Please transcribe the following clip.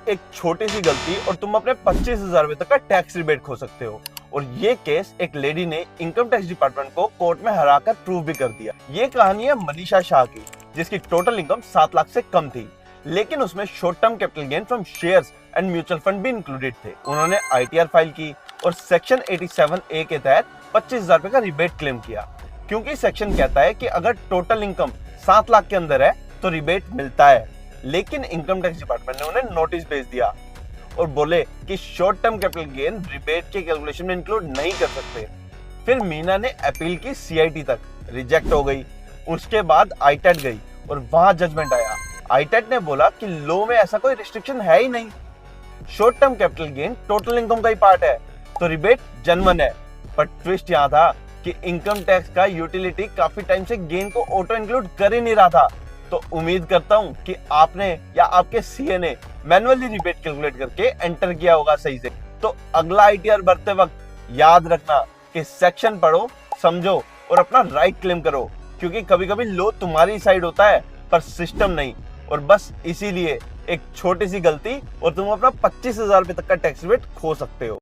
एक छोटी सी गलती और तुम अपने 25,000 रुपए तक का टैक्स रिबेट खो सकते हो। और ये केस एक लेडी ने इनकम टैक्स डिपार्टमेंट को कोर्ट में हराकर प्रूव भी कर दिया। ये कहानी है मनीषा शाह की, जिसकी टोटल इनकम 7 लाख से कम थी, लेकिन उसमें short term capital gain from shares and mutual fund भी इंक्लूडेड थे। उन्होंने ITR फाइल की और सेक्शन 87A के तहत 25,000 रुपए का रिबेट क्लेम किया, क्योंकि सेक्शन कहता है कि अगर टोटल इनकम 7 लाख के अंदर है तो रिबेट मिलता है। लेकिन इनकम टैक्स डिपार्टमेंट ने उन्हें नोटिस भेज दिया और बोले कि short term capital gain rebate के कैलकुलेशन में इंक्लूड नहीं कर सकते। फिर मीना ने अपील की CIT तक, रिजेक्ट हो गई। उसके बाद ITAT गई और वहां जजमेंट आया। ITAT ने बोला कि लॉ में ऐसा कोई रिस्ट्रिक्शन है ही नहीं, short term capital gain total income का ही पार्ट है, तो रिबेट जेन्युइन है। पर ट्विस्ट यहाँ था कि इनकम टैक्स का यूटिलिटी काफी टाइम से गेन को ऑटो इंक्लूड कर ही नहीं रहा था। तो उम्मीद करता हूं कि आपने या आपके CA ने मैन्युअली रिबेट कैलकुलेट करके एंटर किया होगा सही से। तो अगला ITR भरते वक्त याद रखना कि सेक्शन पढ़ो, समझो और अपना राइट क्लेम करो, क्योंकि कभी कभी लॉ तुम्हारी साइड होता है पर सिस्टम नहीं। और बस इसीलिए एक छोटी सी गलती और तुम अपना 25,000 रुपए तक का टैक्स रिबेट खो सकते हो।